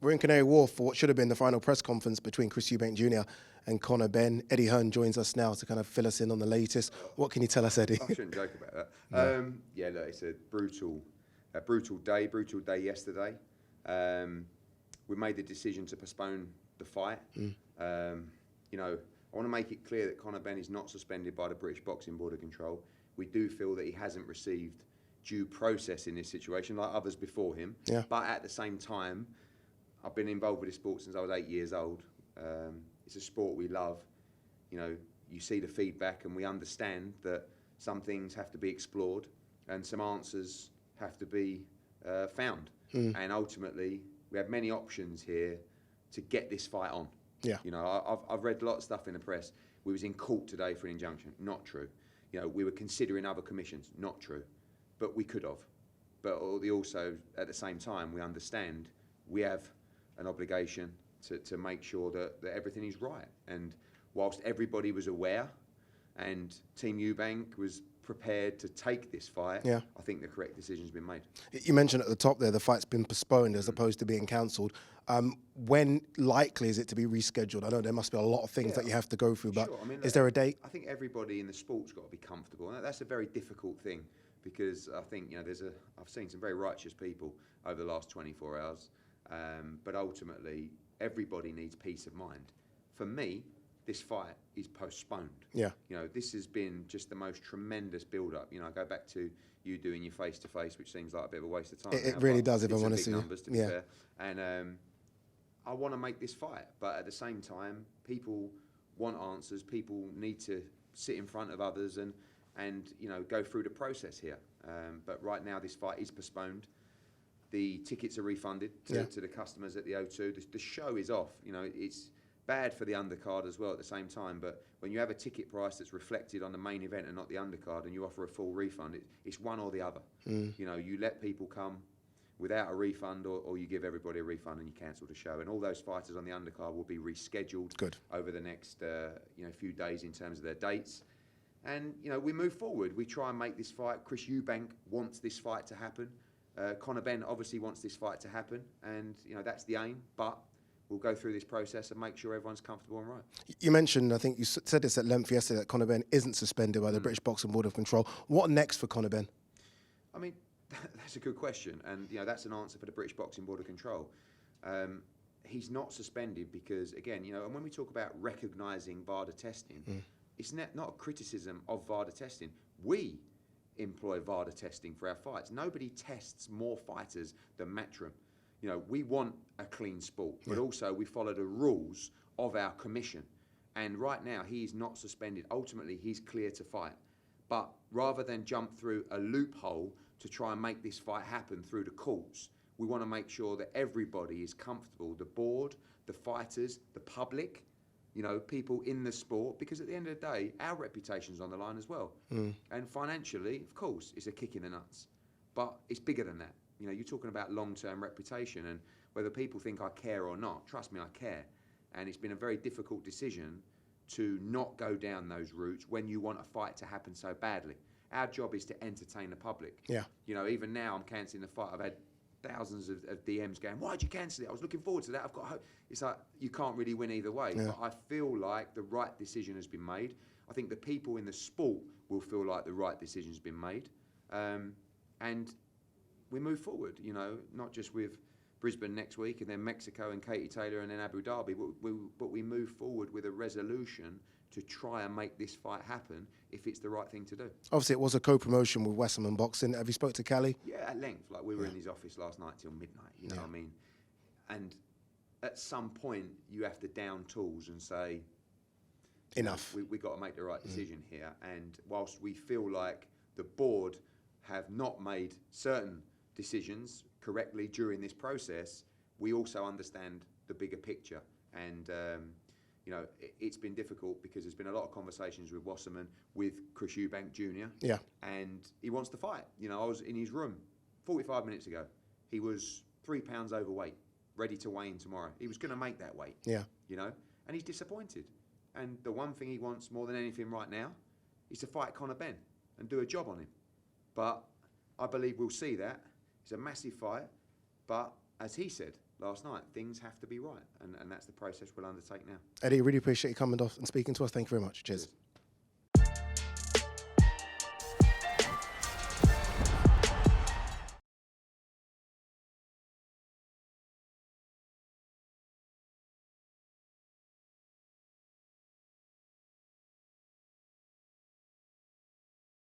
We're in Canary Wharf for what should have been the final press conference between Chris Eubank Jr. and Conor Benn. Eddie Hearn joins us now to kind of fill us in on the latest. What can you tell us, Eddie? I shouldn't joke about that. Yeah, look, it's a brutal day yesterday. We made the decision to postpone the fight. You know, I want to make it clear that Conor Benn is not suspended by the British Boxing Board of Control. We do feel that he hasn't received due process in this situation, like others before him. Yeah. But at the same time, I've been involved with this sport since I was 8 years old. It's a sport we love. You know, you see the feedback and we understand that some things have to be explored and some answers have to be found. And ultimately, we have many options here to get this fight on. Yeah. You know, I've read a lot of stuff in the press. We was in court today for an injunction. Not true. You know, we were considering other commissions. Not true. But we could have. But also, at the same time, we understand we have an obligation to make sure that everything is right. And whilst everybody was aware and Team Eubank was prepared to take this fight, yeah, I think the correct decision's been made. You mentioned at the top there the fight's been postponed as opposed to being cancelled. When likely is it to be rescheduled? I know there must be a lot of things that you have to go through, but sure. I mean, is there a date? I think everybody in the sport's got to be comfortable, and that's a very difficult thing because I think, you know, I've seen some very righteous people over the last 24 hours, but ultimately everybody needs peace of mind. For me, this fight is postponed. Yeah. You know, this has been just the most tremendous build-up. You know, I go back to you doing your face-to-face, which seems like a bit of a waste of time. It really does, if I'm honest with you. with you. Numbers, to be fair. And I want to make this fight, but at the same time, people want answers. People need to sit in front of others and you know, go through the process here. But right now, this fight is postponed. The tickets are refunded to the customers at the O2. The show is off. You know, it's bad for the undercard as well at the same time, but when you have a ticket price that's reflected on the main event and not the undercard and you offer a full refund, it's one or the other. You know, you let people come without a refund or you give everybody a refund and you cancel the show. And all those fighters on the undercard will be rescheduled over the next you know, few days in terms of their dates. And, you know, we move forward. We try and make this fight. Chris Eubank wants this fight to happen. Conor Benn obviously wants this fight to happen, and, you know, that's the aim. But we'll go through this process and make sure everyone's comfortable and right. You mentioned, I think you said this at length yesterday, that Conor Benn isn't suspended by the British Boxing Board of Control. What next for Conor Benn? I mean, that's a good question, and, you know, that's an answer for the British Boxing Board of Control. He's not suspended because, again, you know, and when we talk about recognising VADA testing, it's not a criticism of VADA testing. We employ VADA testing for our fights. Nobody tests more fighters than Matchroom. You know, we want a clean sport, but also we follow the rules of our commission. And right now, he is not suspended. Ultimately, he's clear to fight. But rather than jump through a loophole to try and make this fight happen through the courts, we want to make sure that everybody is comfortable, the board, the fighters, the public, you know, people in the sport, because at the end of the day, our reputation's on the line as well. And financially, of course, it's a kick in the nuts. But it's bigger than that. You know, you're talking about long-term reputation, and whether people think I care or not, trust me, I care. And it's been a very difficult decision to not go down those routes when you want a fight to happen so badly. Our job is to entertain the public. Yeah. You know, even now I'm cancelling the fight. I've had thousands of DMs going, why'd you cancel it? I was looking forward to that. I've got hope. It's like, you can't really win either way. Yeah. But I feel like the right decision has been made. I think the people in the sport will feel like the right decision has been made. And we move forward, you know, not just with Brisbane next week and then Mexico and Katie Taylor and then Abu Dhabi, but we move forward with a resolution to try and make this fight happen if it's the right thing to do. Obviously, it was a co-promotion with Western Boxing. Have you spoke to Cali? Yeah, at length. Like, we were in his office last night till midnight, you know what I mean? And at some point, you have to down tools and say, enough. We got to make the right decision here. And whilst we feel like the board have not made certain decisions correctly during this process, we also understand the bigger picture. And you know, it's been difficult because there's been a lot of conversations with Wasserman, with Chris Eubank Jr. Yeah. And he wants to fight. You know, I was in his room 45 minutes ago. He was 3 pounds overweight, ready to weigh in tomorrow. He was going to make that weight. Yeah. You know, and he's disappointed. And the one thing he wants more than anything right now is to fight Conor Benn and do a job on him. But I believe we'll see that. It's a massive fight. But as he said, last night. Things have to be right, and that's the process we'll undertake now. Eddie, really appreciate you coming off and speaking to us. Thank you very much. Cheers. Cheers.